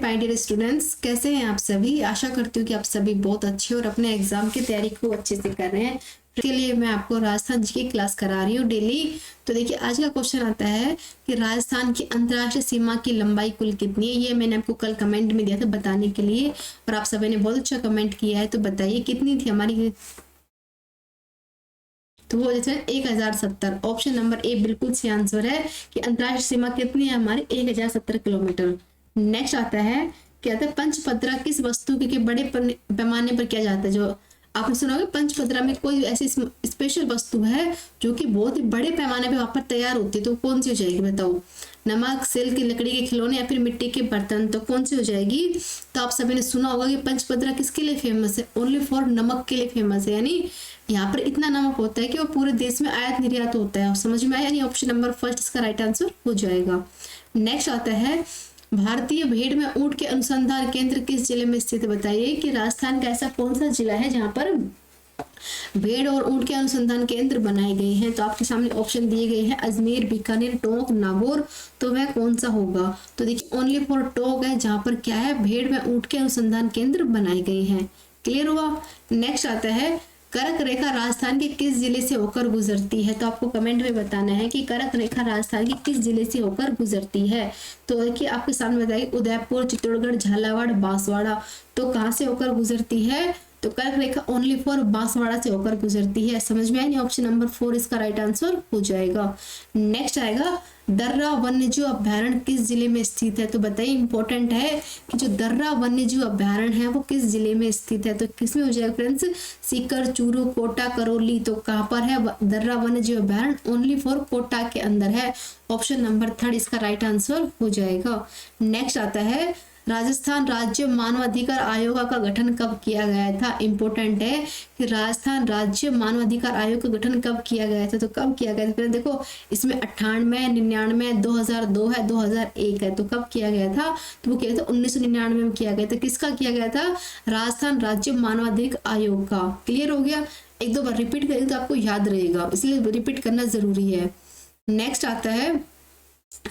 My dear students, कैसे हैं आप सभी। आशा करती हूँ कि आप सभी बहुत अच्छे और अपने एग्जाम की तैयारी को अच्छे से कर रहे हैं। इसके लिए मैं आपको राजस्थान जी की क्लास करा रही हूँ डेली। तो देखिए आज का क्वेश्चन आता है कि राजस्थान की अंतर्राष्ट्रीय सीमा की लंबाई कुल कितनी है। ये मैंने आपको कल कमेंट में दिया था बताने के लिए और आप सभी ने बहुत अच्छा कमेंट किया है। तो बताइए कितनी थी हमारी। तो वो जैसे 1070। ऑप्शन नंबर ए बिल्कुल सही आंसर है कि अंतर्राष्ट्रीय सीमा कितनी है हमारी 1070 किलोमीटर। नेक्स्ट आता है कहते हैं पंचपत्रा किस वस्तु के बड़े पैमाने पर किया जाता है। जो आपने सुना होगा पंचपत्रा में कोई ऐसी स्पेशल वस्तु है जो कि बहुत ही बड़े पैमाने पे वहां पर तैयार होती है, तो कौन सी हो जाएगी बताओ। नमक, सिल्क की लकड़ी के खिलौने या फिर मिट्टी के बर्तन, तो कौन सी हो जाएगी। तो आप सभी ने सुना होगा कि पंचपत्रा किसके लिए फेमस है, ओनली फॉर नमक के लिए फेमस है। यानी यहाँ पर इतना नमक होता है कि वो पूरे देश में आयात निर्यात होता है। समझ में आया। यानी ऑप्शन नंबर फर्स्ट इसका राइट आंसर हो जाएगा। नेक्स्ट आता है भारतीय भेड़ में ऊंट के अनुसंधान केंद्र किस जिले में स्थित है। बताइए कि राजस्थान का ऐसा कौन सा जिला है जहां पर भेड़ और ऊंट के अनुसंधान केंद्र बनाए गए हैं। तो आपके सामने ऑप्शन दिए गए हैं अजमेर, बीकानेर, टोंक, नागौर। तो वह कौन सा होगा। तो देखिए ओनली फॉर टोंक है जहां पर क्या है भेड़ में ऊंट के अनुसंधान केंद्र बनाए गए हैं। क्लियर हुआ। नेक्स्ट आता है कर्क रेखा राजस्थान के किस जिले से होकर गुजरती है। तो आपको कमेंट में बताना है कि कर्क रेखा राजस्थान के किस जिले से होकर गुजरती है। तो देखिए आपके सामने बताइए उदयपुर, चित्तौड़गढ़, झालावाड़, बांसवाड़ा। तो कहाँ से होकर गुजरती है। तो कर्क रेखा ओनली फॉर बांसवाड़ा से होकर गुजरती है। समझ में आया। ऑप्शन नंबर 4 इसका राइट आंसर हो जाएगा। नेक्स्ट आएगा दर्रा वन्यजीव अभ्यारण्य किस जिले में स्थित है। तो बताइए इंपॉर्टेंट है कि जो दर्रा वन्यजीव अभ्यारण्य है वो किस जिले में स्थित है। तो किसमें हो जाएगा फ्रेंड्स, सीकर, चूरू, कोटा, करौली। तो कहाँ पर है दर्रा वन्यजीव अभ्यारण्य, ओनली फॉर कोटा के अंदर है। ऑप्शन नंबर 3 इसका राइट आंसर हो जाएगा। नेक्स्ट आता है राजस्थान राज्य मानवाधिकार आयोग का गठन कब किया गया था। इंपॉर्टेंट है कि राजस्थान राज्य मानवाधिकार आयोग का गठन कब किया गया था। तो कब किया गया था देखो इसमें 98, 99, 2002 है, 2001 है। तो कब किया गया था। तो वो किया था 1999 में किया गया था। किसका किया गया था, राजस्थान राज्य मानवाधिकार आयोग का। क्लियर हो गया। एक दो बार रिपीट करेंगे तो आपको याद रहेगा, इसलिए रिपीट करना जरूरी है। नेक्स्ट आता है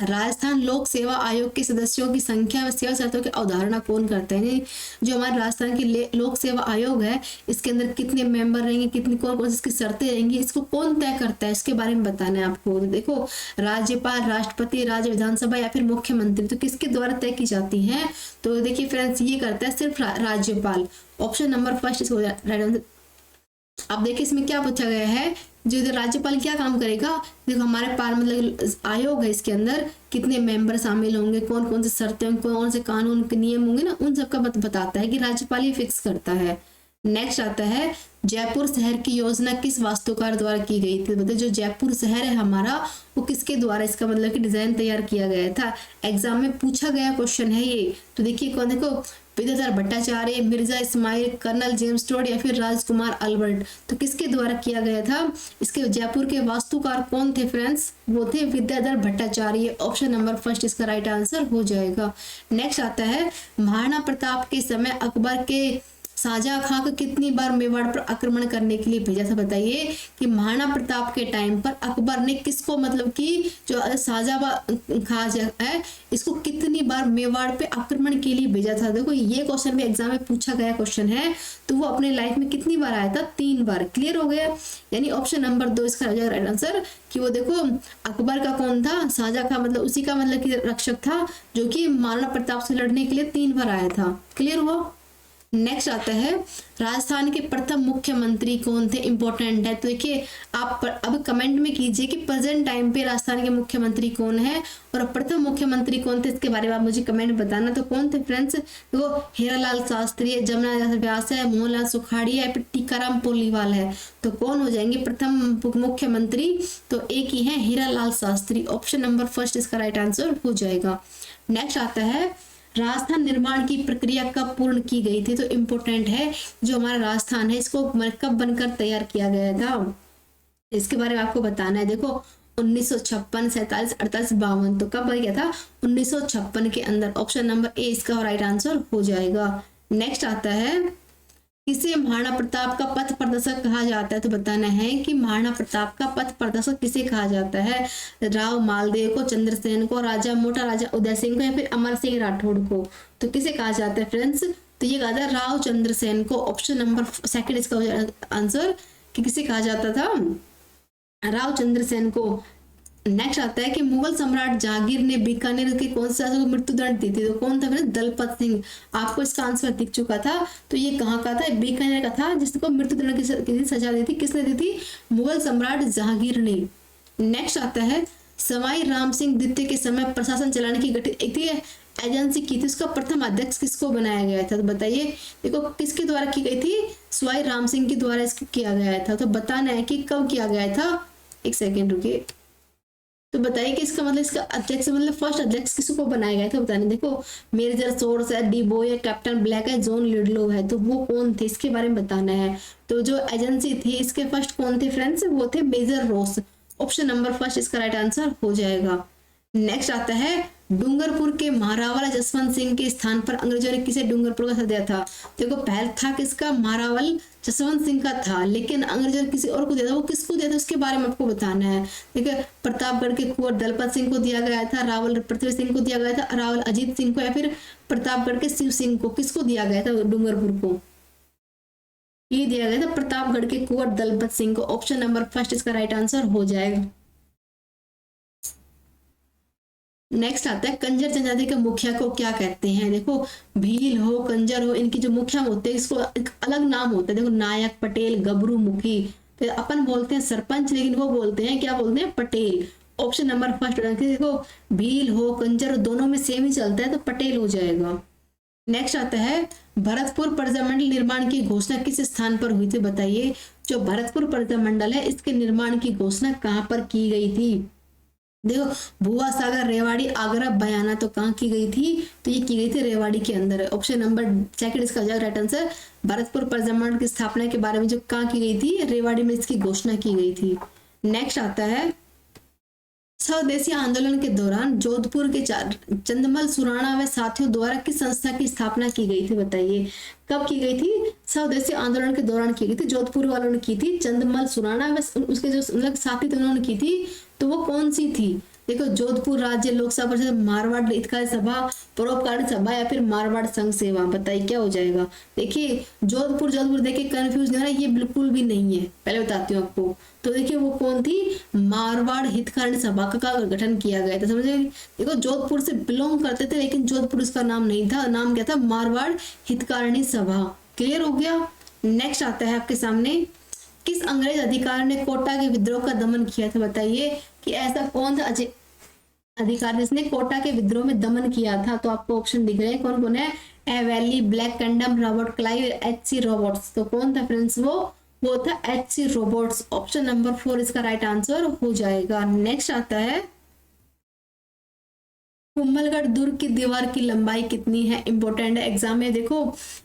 राजस्थान लोक सेवा आयोग के सदस्यों की संख्या व सेवा शर्तों की अवधारणा कौन करते हैं। जो हमारे राजस्थान की लोक सेवा आयोग है इसके अंदर कितने मेंबर रहेंगे, कितनी कौन कौन सी शर्तें रहेंगी, इसको कौन तय करता है, इसके बारे में बताना है आपको। देखो राज्यपाल, राष्ट्रपति, राज्य विधानसभा या फिर मुख्यमंत्री, तो किसके द्वारा तय की जाती है। तो देखिए फ्रेंड्स ये करता है सिर्फ राज्यपाल। ऑप्शन नंबर फर्स्ट इसको राइट आंसर। अब देखिए इसमें क्या पूछा गया है, जो राज्यपाल क्या काम करेगा। देखो हमारे पास मतलब आयोग है, इसके अंदर कितने मेंबर शामिल होंगे, कौन कौन से शर्तें, कौन से कानून के नियम होंगे ना, उन सबका बताता है कि राज्यपाल ही फिक्स करता है। नेक्स्ट आता है जयपुर शहर की योजना किस वास्तुकार द्वारा की गई थी। मतलब जो जयपुर शहर है हमारा वो किसके द्वारा इसका मतलब कि डिजाइन तैयार किया गया था। एग्जाम में पूछा गया क्वेश्चन है ये। तो देखिए कौन, देखो Vidyadhar Bhattacharya, Mirza Ismail, colonel James Tod या फिर राजकुमार अल्बर्ट। तो किसके द्वारा किया गया था। इसके जयपुर के वास्तुकार कौन थे फ्रेंड्स, वो थे Vidyadhar Bhattacharya. Option number first इसका राइट आंसर हो जाएगा। नेक्स्ट आता है महाराणा प्रताप के समय अकबर के शाहजहां खां को कितनी बार मेवाड़ पर आक्रमण करने के लिए भेजा था। बताइए कि महाराणा प्रताप के टाइम पर अकबर ने किसको मतलब कि जो शाहजहां खां है इसको कितनी बार मेवाड़ पे आक्रमण के लिए भेजा था। देखो ये क्वेश्चन भी एग्जाम में पूछा गया क्वेश्चन है। तो वो अपने लाइफ में कितनी बार आया था, 3 बार। क्लियर हो गया। यानी ऑप्शन नंबर 2 इसका राइट आंसर कि वो देखो अकबर का कौन था, शाहजहां खां मतलब उसी का मतलब कि रक्षक था जो कि महाराणा प्रताप से लड़ने के लिए 3 बार आया था। क्लियर हुआ। नेक्स्ट आता है राजस्थान के प्रथम मुख्यमंत्री कौन थे। इंपॉर्टेंट है। तो देखिए आप अब कमेंट में कीजिए कि प्रेजेंट टाइम पे राजस्थान के मुख्यमंत्री कौन है और प्रथम मुख्यमंत्री कौन थे, इसके बारे में आप मुझे कमेंट में बताना। तो कौन थे फ्रेंड्स, वो हीरालाल शास्त्री, जमुना व्यास है, मोहनलाल सुखाड़िया है, टीकाराम पोलीवाल है। तो कौन हो जाएंगे प्रथम मुख्यमंत्री। तो एक ही है Hiralal Shastri. Option number first इसका राइट आंसर हो जाएगा। नेक्स्ट आता है राजस्थान निर्माण की प्रक्रिया कब पूर्ण की गई थी। तो इम्पोर्टेंट है जो हमारा राजस्थान है इसको कब बनकर तैयार किया गया था, इसके बारे में आपको बताना है। देखो 1956, 47, 48, 52। तो कब बन गया था 1956 के अंदर। ऑप्शन नंबर ए इसका राइट आंसर हो जाएगा। नेक्स्ट आता है किसे महाराणा प्रताप का पथ प्रदर्शक कहा जाता है? तो बताना है कि महाराणा प्रताप का पथ प्रदर्शक किसे कहा जाता है? राव मालदेव को, चंद्रसेन को, राजा मोटा राजा उदय सिंह को, या फिर अमर सिंह राठौड़ को? तो किसे कहा जाता है फ्रेंड्स? तो ये कहा था राव चंद्रसेन को। ऑप्शन नंबर सेकंड इसका आंसर कि किसे कहा जाता था? राव चंद्रसेन को। नेक्स्ट आता है कि मुगल सम्राट जहांगीर ने बीकानेर के कौन से शासक को मृत्यु दंड दी थी? तो कौन था? दलपत सिंह। आपको इसका आंसर दिख चुका था। तो ये कहाँ का था? बीकानेर का था, जिसको मृत्यु दंड की सजा दी थी। किसने दी थी? मुगल सम्राट जहांगीर ने। नेक्स्ट आता है सवाई राम सिंह द्वितीय के समय प्रशासन चलाने की गठित एक एजेंसी की थी, उसका प्रथम अध्यक्ष किसको बनाया गया था? तो बताइए, देखो किसके द्वारा की गई थी? सवाई राम सिंह के द्वारा इसको किया गया था। तो बताना है कि कब किया गया था। एक सेकेंड रुकिए। तो बताइए कि इसका मतलब, इसका अध्यक्ष मतलब फर्स्ट अध्यक्ष किसको बनाया गया था? बताने। देखो मेजर सोर्स है, डीबो है, कैप्टन ब्लैक है, जॉन लिडलो है। तो वो कौन थे इसके बारे में बताना है। तो जो एजेंसी थी इसके फर्स्ट कौन थे फ्रेंड्स? वो थे मेजर रोस। ऑप्शन नंबर फर्स्ट इसका राइट आंसर हो जाएगा। नेक्स्ट आता है डूंगरपुर के महारावल जसवंत सिंह के स्थान पर अंग्रेजों ने किसे डूंगरपुर का सर दिया था? देखो पहल था किसका? महारावल जसवंत सिंह का था, लेकिन अंग्रेजों ने किसी और को दिया था। वो किसको दिया था उसके बारे में आपको बताना है। ठीक है, प्रतापगढ़ के कुंवर दलपत सिंह को दिया गया था, रावल पृथ्वी सिंह को दिया गया था, रावल अजीत सिंह को, या फिर प्रतापगढ़ के शिव सिंह को? किसको दिया गया था डूंगरपुर को? ये दिया गया था प्रतापगढ़ के कुंवर दलपत सिंह को। ऑप्शन नंबर फर्स्ट इसका राइट आंसर हो जाएगा। नेक्स्ट आता है कंजर जनजाति के मुखिया को क्या कहते हैं? देखो भील हो, कंजर हो, इनकी जो मुखिया होते हैं इसको एक अलग नाम होता है। देखो नायक, पटेल, गबरू, मुखी। तो अपन बोलते हैं सरपंच, लेकिन वो बोलते हैं क्या? बोलते हैं पटेल। Option number first. देखो भील हो, कंजर दोनों में सेम ही चलता है, तो पटेल हो जाएगा। नेक्स्ट आता है भरतपुर प्रजामंडल निर्माण की घोषणा किस स्थान पर हुई थी? बताइए, जो भरतपुर प्रजामंडल है इसके निर्माण की घोषणा कहाँ पर की गई थी? देखो भुआ सागर, रेवाड़ी, आगरा, बयाना। तो कहाँ की गई थी? तो ये की गई थी रेवाड़ी के अंदर। ऑप्शन नंबर सेकंड इसका राइट आंसर। भरतपुर प्रजामंडल की स्थापना के बारे में जो कहाँ की गई थी? रेवाड़ी में इसकी घोषणा की गई थी। नेक्स्ट आता है स्वदेशी आंदोलन के दौरान जोधपुर के चंदमल सुराणा व साथियों द्वारा किस संस्था की स्थापना की गई थी? बताइए, कब की गई थी? स्वदेशी आंदोलन के दौरान की गई थी। जोधपुर वालों ने की थी, चंदमल सुराणा व उसके जो साथी थे उन्होंने की थी। तो वो कौन सी थी? देखो जोधपुर राज्य लोक सभा परिषद, मारवाड़ हितकारी सभा, परोपकारी सभा, या फिर मारवाड़ संघ सेवा? बताइए क्या हो जाएगा। देखिए जोधपुर देखिए कंफ्यूज नहीं हो रहा, ये बिल्कुल भी नहीं है, पहले बताती हूँ आपको। तो देखिए वो कौन थी? मारवाड़ हितकारी सभा का गठन किया गया था, समझे। देखो जोधपुर से बिलोंग करते थे, लेकिन जोधपुर इसका नाम नहीं था, नाम क्या था? मारवाड़ हितकारिणी सभा। क्लियर हो गया। नेक्स्ट आता है आपके सामने, किस अंग्रेज अधिकारी ने कोटा के विद्रोह का दमन किया था? बताइए कि ऐसा कौन था अधिकारी जिसने कोटा के विद्रोह में दमन किया था? तो आपको ऑप्शन दिख रहे हैं कौन कौन है? एवेली, ब्लैक कंडम, रॉबर्ट क्लाइव, एच.सी. रॉबर्ट्स। तो कौन था फ्रेंड्स? वो था एच.सी. रॉबर्ट्स। ऑप्शन नंबर 4 इसका राइट आंसर हो जाएगा। नेक्स्ट आता है कुंभलगढ़ दुर्ग की दीवार की लंबाई कितनी है? इंपॉर्टेंट है एग्जाम में। देखो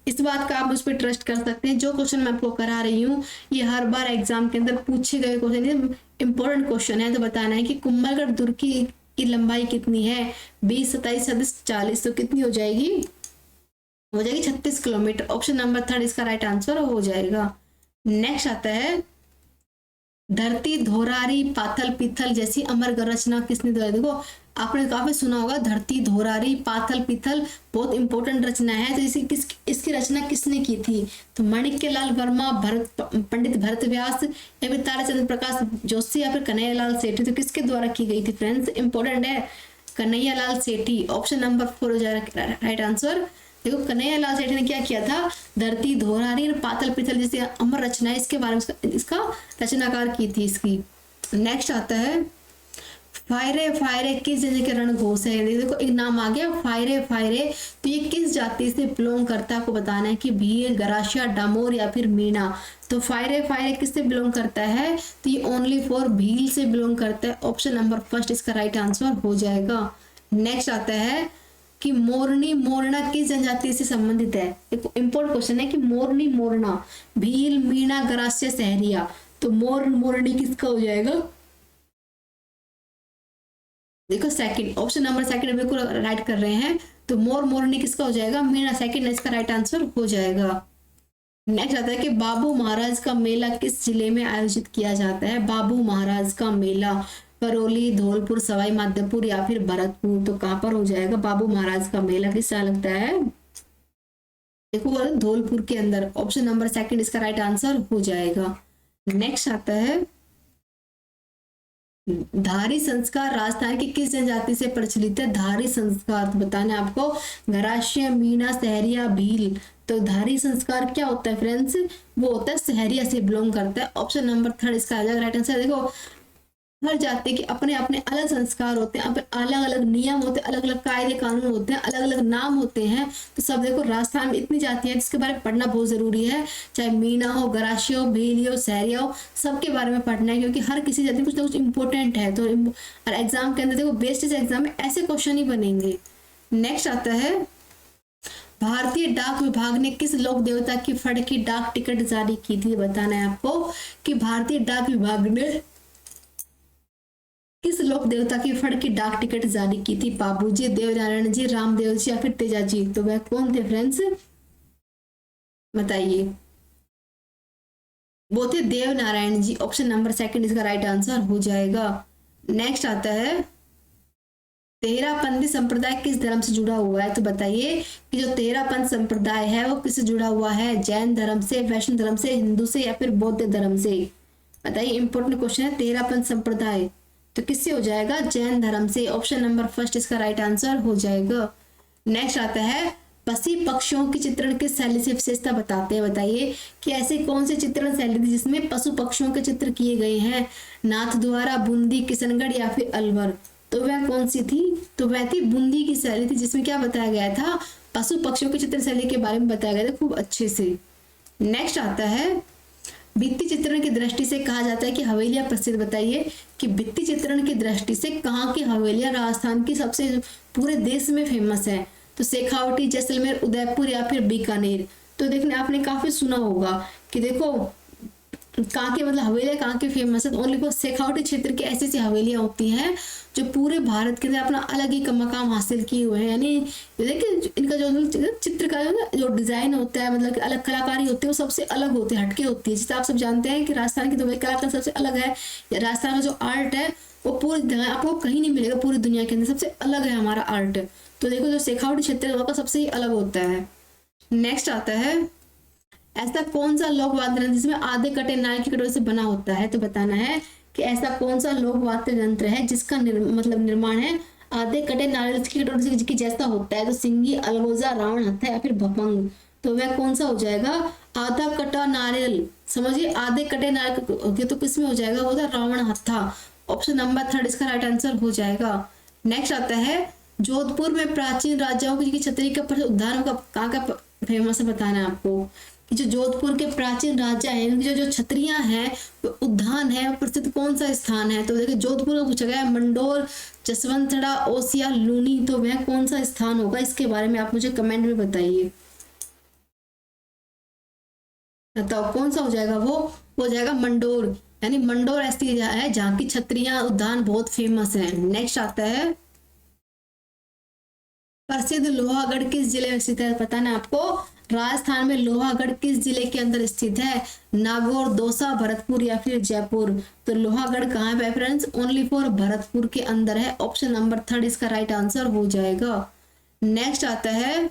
इस बात का आप मुझ पर ट्रस्ट कर सकते हैं, जो क्वेश्चन मैं आपको करा रही हूँ ये हर बार एग्जाम के अंदर पूछे गए क्वेश्चन, इंपॉर्टेंट क्वेश्चन है। तो बताना है कि कुंभलगढ़ दुर्ग की लंबाई कितनी है? 20, 27, 37, 40। तो कितनी हो जाएगी? हो जाएगी 36 किलोमीटर। ऑप्शन नंबर 3 इसका राइट आंसर हो जाएगा। नेक्स्ट आता है धरती धोरारी पाथल पीथल जैसी अमर रचना किसने दिया? देखो आपने काफी सुना होगा धरती धोरारी पाथल पीथल, बहुत इंपॉर्टेंट रचना है। तो इसकी रचना किसने की थी? तो माणिक्यलाल वर्मा, पंडित भरत व्यास, या फिर ताराचंद्र प्रकाश जोशी, या फिर कन्हैयालाल सेठी। तो किसके द्वारा की गई थी फ्रेंड्स? इंपॉर्टेंट है, कन्हैयालाल सेठी। ऑप्शन नंबर 4 हो जाएगा राइट आंसर। देखो कन्हैयालाल सेठी ने क्या किया था? धरती धोरारी और पातल पीतल जैसी अमर रचना है, इसके बारे में इसका रचनाकार की थी इसकी। नेक्स्ट आता है फायरे फायरे किस जाति के रणघोष है? देखो एक नाम आ गया फायरे फायरे, तो ये किस जाति से बिलोंग करता है आपको बताना है कि भील, गरासिया, डामोर या फिर मीणा। तो फायरे फायरे किससे बिलोंग करता है? तो ये ओनली फॉर भील से बिलोंग करता है। ऑप्शन नंबर 1 इसका राइट आंसर हो जाएगा। नेक्स्ट आता है कि मोरनी मोरना किस जनजाति से संबंधित है? एक इंपॉर्टेंट क्वेश्चन है कि मोरनी मोरना भील, मीणा, गरासिया, सहरिया। तो मोर मोरनी किसका हो जाएगा? देखो सेकंड, ऑप्शन नंबर सेकंड बिल्कुल राइट कर रहे हैं। तो मोर मोरनी किसका हो जाएगा? मीणा। सेकंड इसका राइट आंसर हो जाएगा। नेक्स्ट आता है कि बाबू महाराज का मेला किस जिले में आयोजित किया जाता है। बाबू महाराज का मेला करौली, धौलपुर, सवाई माधोपुर या फिर भरतपुर, तो कहां पर हो जाएगा बाबू महाराज का मेला, किस साल लगता है? देखो धौलपुर के अंदर, ऑप्शन नंबर सेकंड इसका राइट आंसर हो जाएगा। नेक्स्ट आता है धारी संस्कार राजस्थान की किस जनजाति से प्रचलित है। धारी संस्कार तो बताना है आपको, गरासिया, मीणा, सहरिया, भील। तो धारी संस्कार क्या होता है फ्रेंड्स, वो होता है सहरिया से बिलोंग करता है। ऑप्शन नंबर थर्ड इसका आ जाएगा राइट आंसर। देखो हर जाति के अपने अपने अलग संस्कार होते हैं, अलग अलग नियम होते हैं, अलग अलग कायदे कानून होते हैं, अलग अलग नाम होते हैं। तो सब देखो राजस्थान में इतनी जातियां हैं जिसके बारे में पढ़ना बहुत जरूरी है, चाहे मीणा हो, गरासिया हो, भील हो, सहरिया हो, सबके बारे में पढ़ना है, क्योंकि हर किसी जाति में कुछ ना कुछ इंपॉर्टेंट है। तो और एग्जाम के अंदर देखो बेस्ट एग्जाम में ऐसे क्वेश्चन ही बनेंगे। नेक्स्ट आता है भारतीय डाक विभाग ने किस लोक देवता की फड़ की डाक टिकट जारी की थी। बताना है आपको कि भारतीय डाक विभाग ने किस लोक देवता की फड़ की डाक टिकट जारी की थी। बाबूजी, देवनारायण जी, रामदेव जी या फिर तेजा जी, तो वह कौन थे फ्रेंड्स, बताइए। वो थे देवनारायण जी, ऑप्शन नंबर सेकंड इसका राइट आंसर हो जाएगा। नेक्स्ट आता है तेरापंथी संप्रदाय किस धर्म से जुड़ा हुआ है। तो बताइए कि जो तेरापंथ संप्रदाय है वो किससे जुड़ा हुआ है, जैन धर्म से, वैष्णव धर्म से, हिंदू से या फिर बौद्ध धर्म से। बताइए, इंपॉर्टेंट क्वेश्चन है। तेरापंथ संप्रदाय तो किससे हो जाएगा, जैन धर्म से। ऑप्शन नंबर फर्स्ट इसका राइट आंसर हो जाएगा। नेक्स्ट आता है पशु पक्षियों की चित्रण की शैली से विशेषता बताते हैं। बताइए कि ऐसे कौन से चित्रण शैली थी जिसमें पशु पक्षियों के चित्र किए गए हैं, नाथ द्वारा, बूंदी, किशनगढ़ या फिर अलवर। तो वह कौन सी थी, तो वह थी बूंदी की शैली थी, जिसमें क्या बताया गया था, पशु पक्षियों की चित्र शैली के बारे में बताया गया था खूब अच्छे से। नेक्स्ट आता है भित्ति चित्रण की दृष्टि से कहा जाता है कि हवेलियां प्रसिद्ध। बताइए कि भित्ति चित्रण की दृष्टि से कहाँ की हवेलियां राजस्थान की सबसे पूरे देश में फेमस है। तो शेखावटी, जैसलमेर, उदयपुर या फिर बीकानेर। तो देखने आपने काफी सुना होगा कि देखो कहाँ के मतलब हवेलियां कहाँ की फेमस है, तो ओनली शेखावटी क्षेत्र की ऐसी ऐसी हवेलियां होती हैं जो पूरे भारत के अंदर अपना अलग ही मकाम हासिल किए हुए हैं। यानी देखिए इनका जो चित्र का जो डिजाइन होता है, मतलब अलग कलाकारी होती है, वो सबसे अलग होती है, हटके होती है। जैसे आप सब जानते हैं कि राजस्थान की तो वही कलाकार सबसे अलग है, या राजस्थान का जो आर्ट है वो पूरी जगह आपको कहीं नहीं मिलेगा, पूरी दुनिया के अंदर सबसे अलग है हमारा आर्ट। तो देखो जो शेखावटी क्षेत्र है वहाँ का सबसे ही अलग होता है। नेक्स्ट आता है ऐसा कौन सा लोक वाद्य यंत्र जिसमें आधे कटे नारियल की कटोरी से बना होता है। तो बताना है कि ऐसा कौन सा लोक वाद्य यंत्र है जिसका निर्माण है आधे कटे नारियल की कटोरी की जैसा होता है। तो सिंगी, अलगोजा, रावण हत्था या फिर भपंग। तो वह कौन सा हो जाएगा, आधा कटा नारियल। समझिए आधे कटे नारियल तो किसमें हो जाएगा, वो था रावण हत्था। ऑप्शन नंबर थर्ड इसका राइट आंसर हो जाएगा। नेक्स्ट आता है जोधपुर में प्राचीन राजाओं की छतरी का उद्धार कहाँ का फेमस है। बताना है आपको कि जो जोधपुर के प्राचीन राजा हैं उनकी जो छतरियां हैं, उद्यान है, प्रसिद्ध कौन सा स्थान है। तो देखिए जोधपुर का पूछा गया है, मंडोर, जसवंतड़ा, ओसिया, लूनी। तो वह कौन सा स्थान होगा, इसके बारे में आप मुझे कमेंट में बताइए। बताओ कौन सा हो जाएगा, वो हो जाएगा मंडोर। यानी मंडोर ऐसी जगह है जहाँ की छतरियां, उद्यान बहुत फेमस है। नेक्स्ट आता है प्रसिद्ध लोहागढ़ किस जिले में स्थित है। पता ना आपको, राजस्थान में लोहागढ़ किस जिले के अंदर स्थित है, नागौर, दौसा, भरतपुर या फिर जयपुर। तो लोहागढ़ कहाँ है फ्रेंड्स, ओनली फॉर भरतपुर के अंदर है। ऑप्शन नंबर थर्ड इसका राइट आंसर हो जाएगा। नेक्स्ट आता है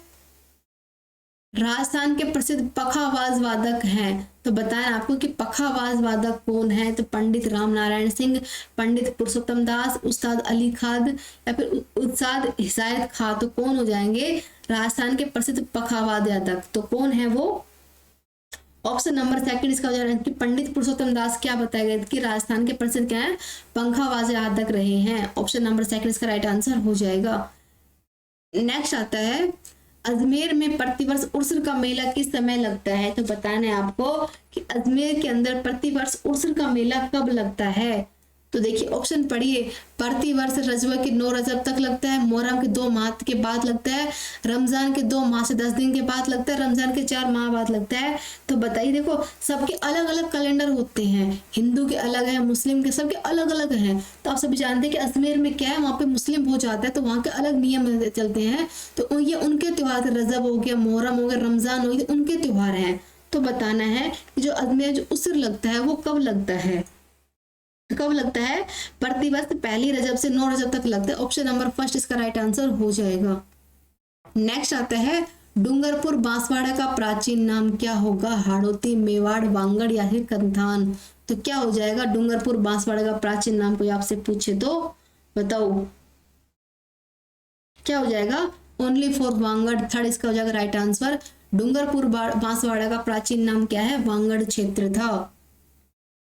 राजस्थान के प्रसिद्ध पखावाज वादक हैं। तो बताएं आपको कि पखावाज वादक कौन है। तो पंडित रामनारायण सिंह, पंडित पुरुषोत्तम दास, उस्ताद अली खान या फिर उस्ताद हिदायत खां। तो कौन हो जाएंगे राजस्थान के प्रसिद्ध पखावाज वादक, तो कौन है वो। ऑप्शन नंबर सेकंड इसका हो जाएगा कि पंडित पुरुषोत्तम दास क्या बताया गया कि राजस्थान के प्रसिद्ध क्या है, पंखावाज वादक रहे हैं। ऑप्शन नंबर सेकंड इसका राइट आंसर हो जाएगा। नेक्स्ट आता है अजमेर में प्रतिवर्ष उर्स का मेला किस समय लगता है। तो बताना है आपको कि अजमेर के अंदर प्रतिवर्ष उर्स का मेला कब लगता है। तो देखिए ऑप्शन पढ़िए, प्रतिवर्ष रजब के 9 रजब तक लगता है, मुहर्रम के 2 माह के बाद लगता है, रमजान के 2 माह से 10 दिन के बाद लगता है, रमजान के 4 माह बाद लगता है। तो बताइए देखो सबके अलग अलग कैलेंडर होते हैं, हिंदू के अलग है, मुस्लिम के, सबके अलग अलग हैं। तो आप सभी जानते हैं कि अजमेर में क्या है, वहाँ पे मुस्लिम हो जाता है तो वहाँ के अलग नियम चलते हैं। तो ये उनके त्योहार, रजब हो गया, मुहर्रम हो गया, रमजान हो गया, उनके त्योहार हैं। तो बताना है कि जो अजमेर जो उसर लगता है वो कब लगता है, कब लगता है, प्रतिवर्ष पहली रजब से 9 रजब तक लगता है। ऑप्शन नंबर फर्स्ट इसका राइट आंसर हो जाएगा। नेक्स्ट आता है डूंगरपुर बांसवाड़ा का प्राचीन नाम क्या होगा, हाड़ौती, मेवाड़, वांगड़ या फिर कंधान। तो क्या हो जाएगा डूंगरपुर बांसवाड़ा का प्राचीन नाम, कोई आपसे पूछे तो बताओ क्या हो जाएगा, ओनली फॉर वांगड़, थर्ड इसका हो जाएगा राइट आंसर। डूंगरपुर बांसवाड़ा का प्राचीन नाम क्या है, वांगड़ क्षेत्र था।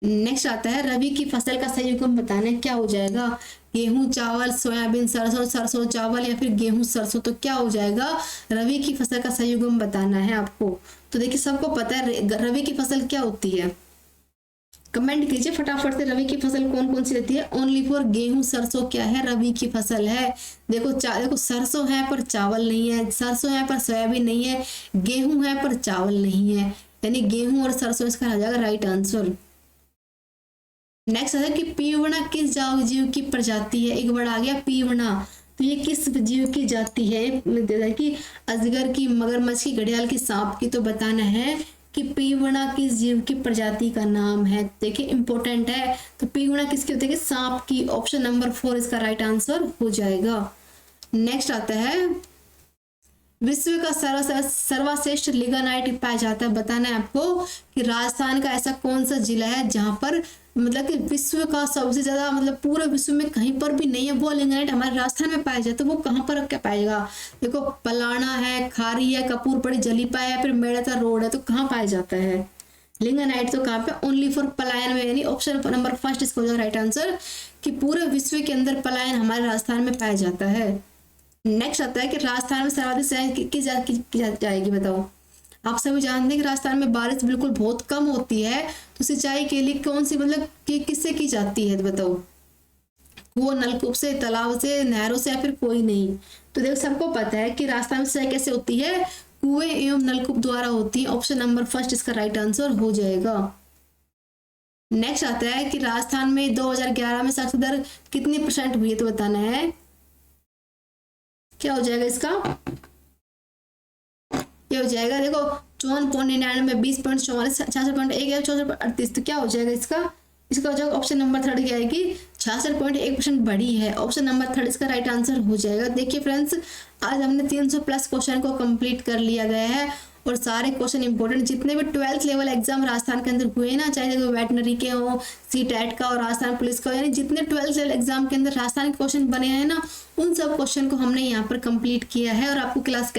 नेक्स्ट आता है रबी की फसल का सही युग्म बताना है, क्या हो जाएगा, गेहूं चावल, सोयाबीन सरसों, सरसों चावल या फिर गेहूं सरसों। तो क्या हो जाएगा, रबी की फसल का सही युग्म बताना है आपको। तो देखिए सबको पता है रबी की फसल क्या होती है, कमेंट कीजिए फटाफट से, रबी की फसल कौन कौन सी रहती है। ओनली फॉर गेहूं सरसों क्या है, रबी की फसल है। देखो सरसों है पर चावल नहीं है, सरसों है पर सोयाबीन नहीं है, गेहूं है पर चावल नहीं है, यानी गेहूं और सरसों इसका आ जाएगा राइट आंसर। नेक्स्ट है कि पीवड़ा किस जीव की प्रजाति है, एक वर्ड आ गया पीवड़ा, तो ये किस जीव की जाति है, कि अजगर की, मगरमच्छ की, घड़ियाल की, सांप की। तो बताना है कि पीवड़ा किस जीव की प्रजाति का नाम है। देखिए इंपॉर्टेंट है, तो पीवड़ा किसकी होती है, सांप की। ऑप्शन नंबर 4 इसका राइट आंसर हो जाएगा। नेक्स्ट आता है विश्व का सर्वश्रेष्ठ लिग्नाइट पाया जाता है। बताना है आपको कि राजस्थान का ऐसा कौन सा जिला है जहां पर मतलब कि विश्व का सबसे ज्यादा, मतलब पूरे विश्व में कहीं पर भी नहीं है वो लिग्नाइट हमारे राजस्थान में पाया जाता है। वो कहाँ पर क्या पाएगा, देखो पलाना है, खारी है, कपूरपड़ी, जलीपा है, फिर मेड़ता रोड है। तो कहाँ पाया जाता है लिग्नाइट, तो कहाँ पे, ओनली फॉर पलायन में, यानी ऑप्शन नंबर फर्स्ट इसका हो जाएगा राइट आंसर कि पूरे विश्व के अंदर पलायन हमारे राजस्थान में पाया जाता है। नेक्स्ट आता है कि राजस्थान में सर्वाधिक सिंचाई की जाएगी, बताओ। आप सभी जानते हैं कि राजस्थान में बारिश बिल्कुल बहुत कम होती है, तो सिंचाई के लिए कौन सी मतलब कि किससे की जाती है, बताओ। वो नलकूप से, तालाब से, नहरों से या फिर कोई नहीं। तो देखो सबको पता है कि राजस्थान में सिंचाई कैसे होती है, कुएं एवं नलकूप द्वारा होती है। ऑप्शन नंबर फर्स्ट इसका राइट आंसर हो जाएगा। नेक्स्ट आता है कि राजस्थान में 2011 में साक्षरता दर कितनी % हुई है, तो बताना है क्या हो जाएगा इसका, क्या हो जाएगा, देखो 54.99, 20.44, 66.1, 64.38। तो क्या हो जाएगा इसका हो जाएगा ऑप्शन नंबर थर्ड क्या है कि 66.1% बढ़ी है। ऑप्शन नंबर थर्ड इसका राइट आंसर हो जाएगा। देखिए फ्रेंड्स आज हमने 300+ क्वेश्चन को कंप्लीट कर लिया गया है और सारे क्वेश्चन इंपॉर्टेंट जितने भी 12th लेवल एग्जाम राजस्थान के अंदर हुए ना, चाहे वो वेटनरी के हो, CTET का और राजस्थान पुलिस का, यानी जितने 12th लेवल एग्जाम के अंदर राजस्थान के क्वेश्चन बने हैं ना, उन सब क्वेश्चन को हमने यहाँ पर कंप्लीट किया है और आपको क्लास